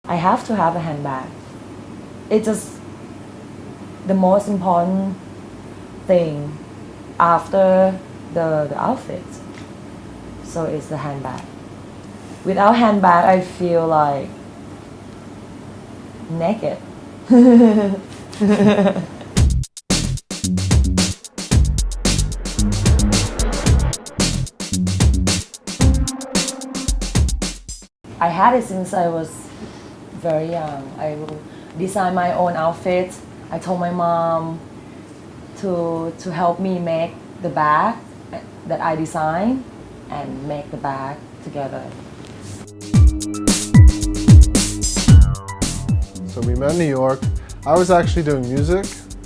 I have to have a handbag. It's just the most important thing after the outfit. So it's the handbag. Without handbag, I feel like naked. I had it since I was very young. I will design my own outfits. I told my mom to help me make the bag that I designed and make the bag together. So we met in New York. I was actually doing music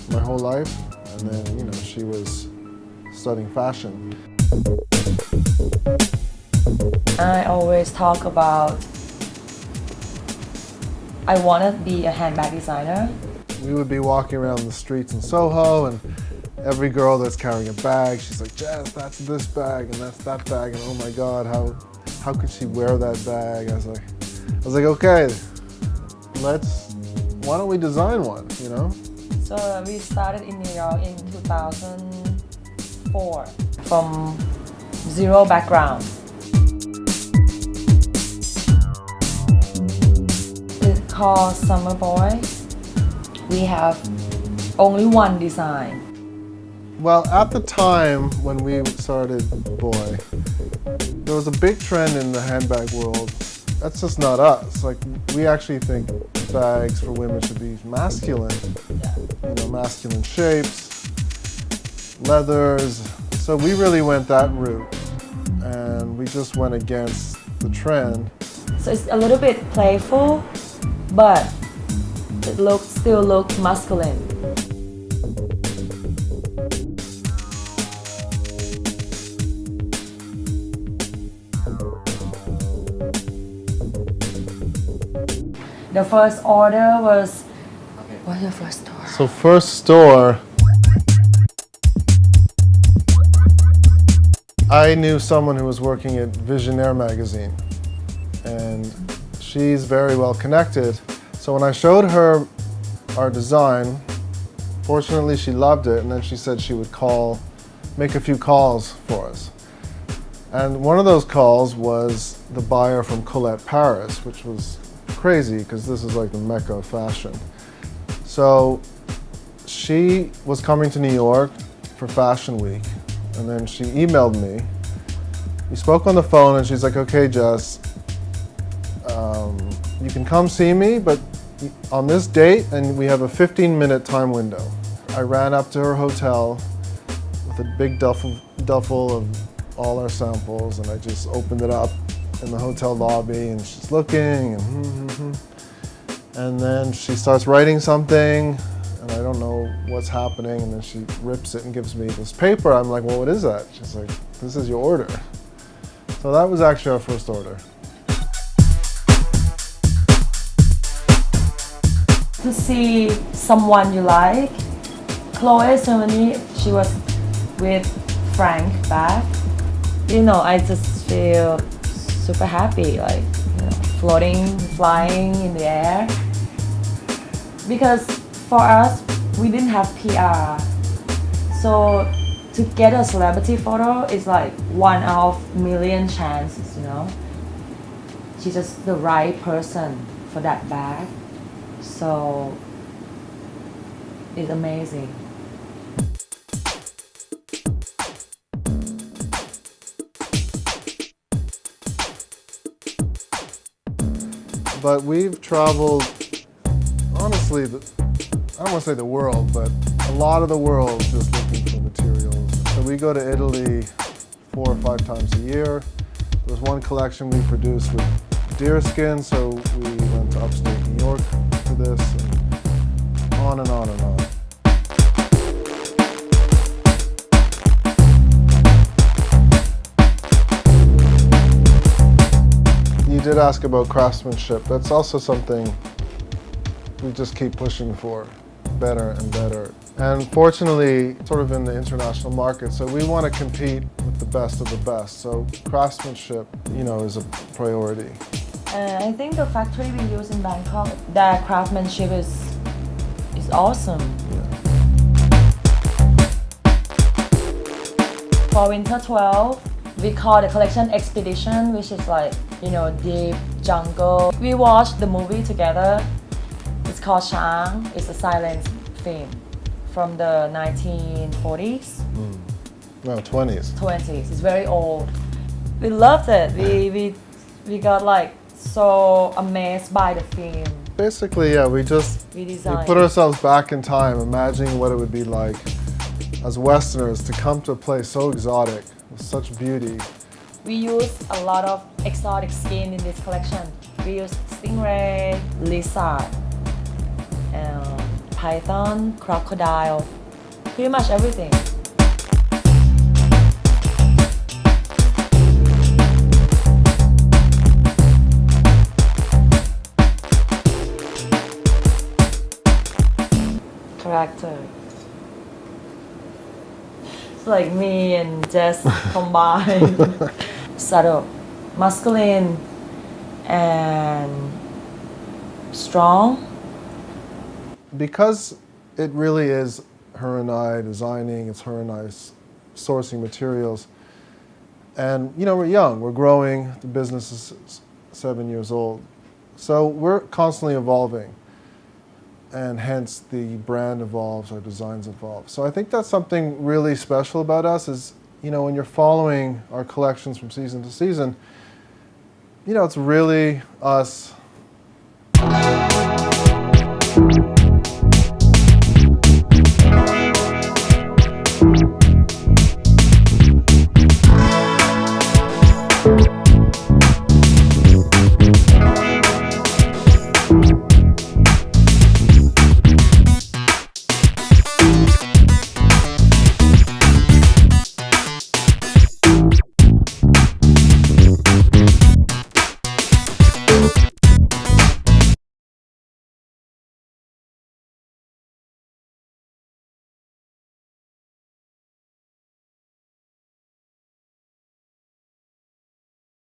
my whole life, and then, she was studying fashion. I always talk about I want to be a handbag designer. We would be walking around the streets in Soho, and every girl that's carrying a bag, she's like, Jess, that's this bag, and that's that bag, and oh my God, how could she wear that bag? I was like, okay, why don't we design one, So we started in New York in 2004 from zero background. It's called Summer Boy. We have only one design. Well, at the time when we started BOYY, there was a big trend in the handbag world. That's just not us. Like, we actually think bags for women should be masculine. Masculine shapes, leathers. So we really went that route, and we just went against the trend. So it's a little bit playful, but it still looks masculine. The first order was, what's your first store? So first store, I knew someone who was working at Visionaire magazine, and she's very well connected. So when I showed her our design, fortunately she loved it, and then she said she would make a few calls for us. And one of those calls was the buyer from Colette Paris, which was crazy because this is like the mecca of fashion. So she was coming to New York for Fashion Week, and then she emailed me. We spoke on the phone, and she's like, okay, Jess, you can come see me, but on this date, and we have a 15-minute time window. I ran up to her hotel with a big duffel of all our samples, and I just opened it up in the hotel lobby, and she's looking, and then she starts writing something, and I don't know what's happening, and then she rips it and gives me this paper. I'm like, well, what is that? She's like, this is your order. So that was actually our first order. To see someone you like. Chloe ceremony, she was with Frank back. I just feel super happy, like, floating, flying in the air. Because for us, we didn't have PR. So to get a celebrity photo is like 1 out of a million chances, She's just the right person for that bag. So it's amazing. But we've traveled, honestly, I don't want to say the world, but a lot of the world just looking for materials. So we go to Italy 4 or 5 times a year. There was one collection we produced with deerskin, so we went to upstate New York for this, and on and on and on. You did ask about craftsmanship. That's also something we just keep pushing for, better and better. And fortunately, sort of in the international market, so we want to compete with the best of the best. So craftsmanship, is a priority. I think the factory we use in Bangkok, their craftsmanship is awesome. For winter 12, we call the collection Expedition, which is like, deep jungle. We watched the movie together. It's called Chang. It's a silent film from the 1940s. No, 20s. 20s. It's very old. We loved it. We got like so amazed by the film. Basically, yeah, we put ourselves back in time, imagining what it would be like as Westerners to come to a place so exotic with such beauty. We use a lot of exotic skin in this collection. We use stingray, lizard, python, crocodile, pretty much everything. Character. It's like me and Jess combined. Subtle, masculine, and strong. Because it really is her and I designing, it's her and I sourcing materials. And we're young, we're growing, the business is 7 years old. So we're constantly evolving. And hence the brand evolves, our designs evolve. So I think that's something really special about us is, when you're following our collections from season to season, it's really us